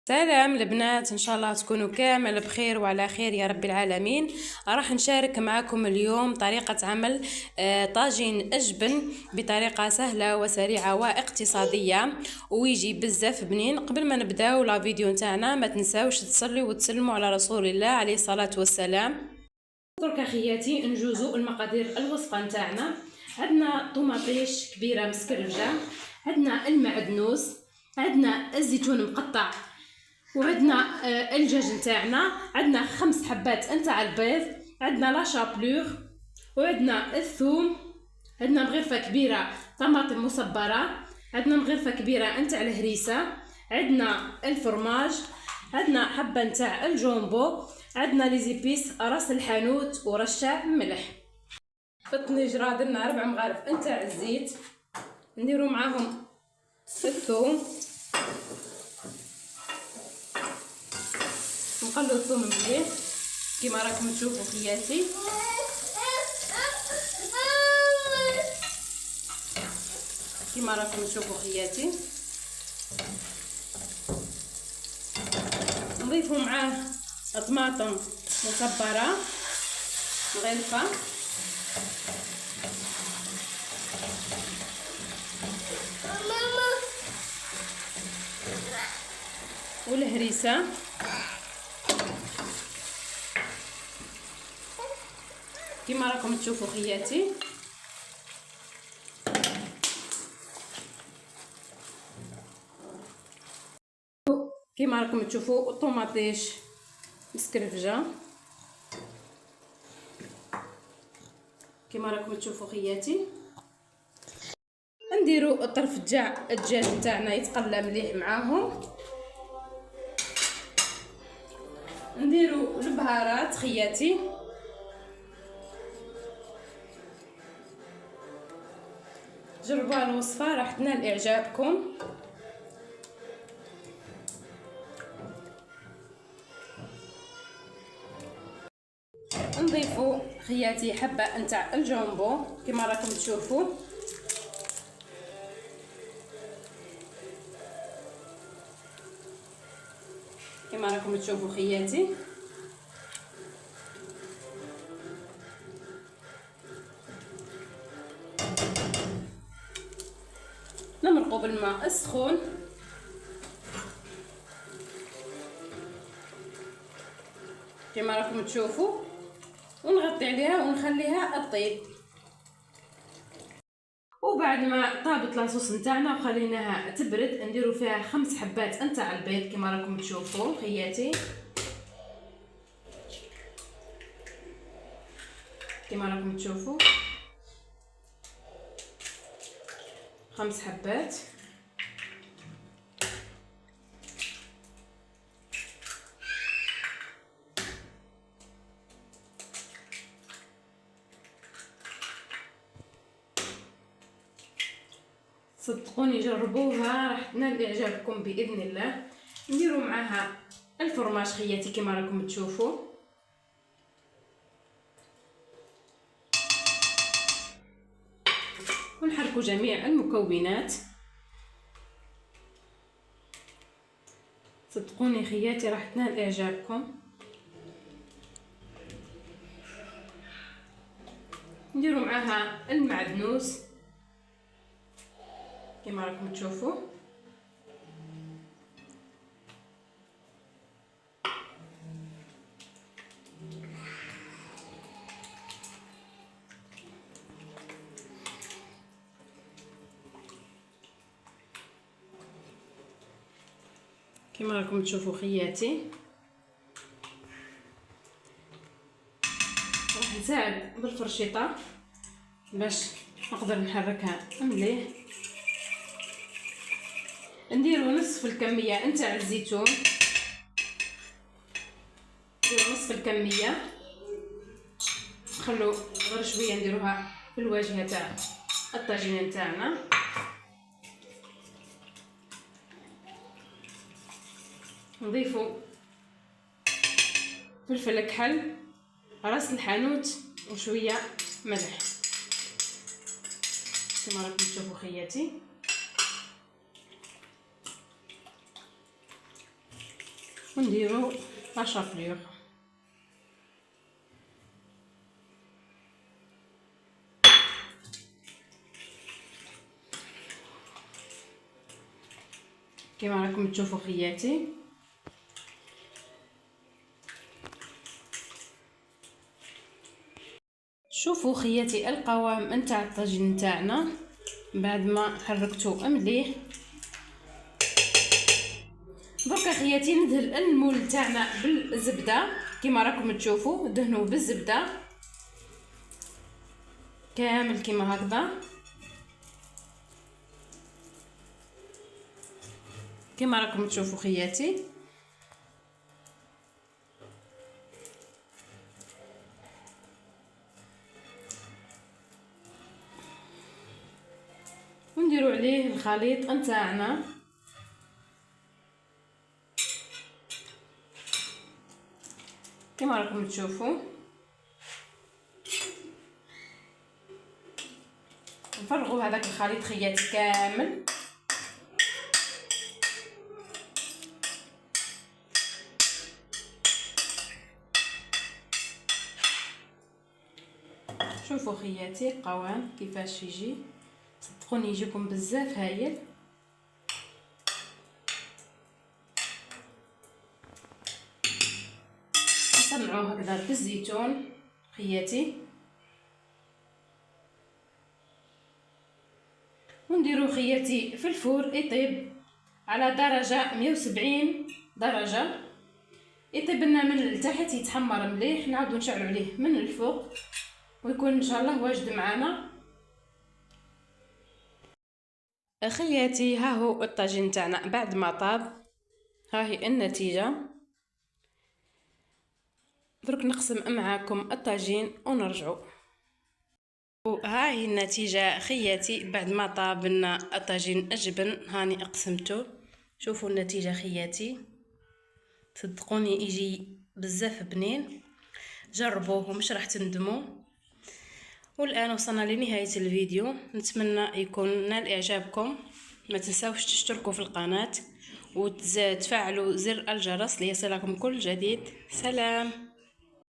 سلام البنات، ان شاء الله تكونوا كامل بخير وعلى خير يا رب العالمين. راح نشارك معكم اليوم طريقة عمل طاجين الجبن بطريقة سهلة وسريعة واقتصادية ويجي بزاف بنين. قبل ما نبداو لا فيديو نتاعنا ما تنساوش تصلوا وتسلموا على رسول الله عليه الصلاة والسلام. درك اخياتي نجوزو المقادير الوصفة نتاعنا. عندنا طوماطيش كبيرة مسكرفجة، عندنا المعدنوس، عندنا الزيتون مقطع، وعندنا الدجاج نتاعنا، عندنا 5 حبات نتاع البيض، عندنا لا شابلور، وعندنا الثوم، عندنا مغرفه كبيره طماطم مصبره، عندنا مغرفه كبيره نتاع الهريسه، عندنا الفرماج، عندنا حبه نتاع الجومبو، عندنا لي زيبيس راس الحانوت ورشه ملح. في الطنجره درنا 4 مغارف نتاع الزيت، نديرو معاهم الثوم، نقلو الثوم مليح كيما راكم تشوفوا خياتي. كيما راكم تشوفوا خياتي نضيفوا معاه طماطم مصبره مغلفه، والهريسه، كيما راكم تشوفوا خياتي. كيما راكم تشوفوا الطوماطيش مسكرفجه، كيما راكم تشوفوا خياتي. نديروا الطرف تاع الدجاج نتاعنا يتقلى مليح معاهم، نديروا البهارات خياتي، جربوا الوصفه راح تنال اعجابكم. نضيفوا خياتي حبه نتاع الجومبو كيما راكم تشوفوا، كيما راكم تشوفوا خياتي. نمرقوا بالماء السخون، كيما راكم تشوفوا، ونغطي عليها ونخليها تطيب. وبعد ما طابت لاصوص نتاعنا وخليناها تبرد نديرو فيها 5 حبات نتاع البيض كيما راكم تشوفوا خياتي، كيما راكم تشوفوا 5 حبات. صدقوني جربوها راح تنال اعجابكم باذن الله. نديروا معاها الفرماج خياتي كيما راكم تشوفوا، ونحركوا جميع المكونات. صدقوني خياتي راح تنال اعجابكم. نديروا معاها المعدنوس كيما راكم تشوفوا، كيما راكم تشوفوا خياتي. راح نساعد بالفرشيطه باش نقدر نحركها مليح. نديروا نصف الكميه نتاع الزيتون، نديروا نصف الكميه، نخلو غير شويه نديروها في الواجهه تاع الطاجين نتاعنا. نضيفوا فلفل كحل، راس الحانوت، وشويه ملح كما راكم تشوفوا خياتي. ونديرو لا شابلور. كما راكم تشوفوا خياتي شوفوا خياتي القوام نتاع الطاجين نتاعنا بعد ما حركته مليح. دركا خياتي ندهن المول تاعنا بالزبده كما راكم تشوفوا، دهنوه بالزبده كامل كما هكذا كما راكم تشوفوا خياتي. ونديروا عليه الخليط نتاعنا كما راكم تشوفوا. نفرغوا هذاك الخليط خياتي كامل. شوفوا خياتي القوام كيفاش يجي، صدقوني يجيكم بزاف هايل. نصنعوه هكذا بالزيتون خياتي، ونديرو خياتي في الفور يطيب على درجة 170 درجة، يطيب لنا من التحت يتحمر مليح، نعاودو نشعلو عليه من الفوق ويكون ان شاء الله واجد معانا. خياتي ها هو الطاجين تاعنا بعد ما طاب، ها هي النتيجة. درك نقسم معاكم الطاجين ونرجعوا. وها هي النتيجة خياتي بعد ما طاب لنا الطاجين الجبن، هاني اقسمته. شوفوا النتيجة خياتي، صدقوني يجي بزاف بنين، جربوه ومش راح تندموا. والآن وصلنا لنهاية الفيديو، نتمنى يكون نال إعجابكم. ما تنساوش تشتركوا في القناة وتفعلوا زر الجرس ليصلكم كل جديد. سلام.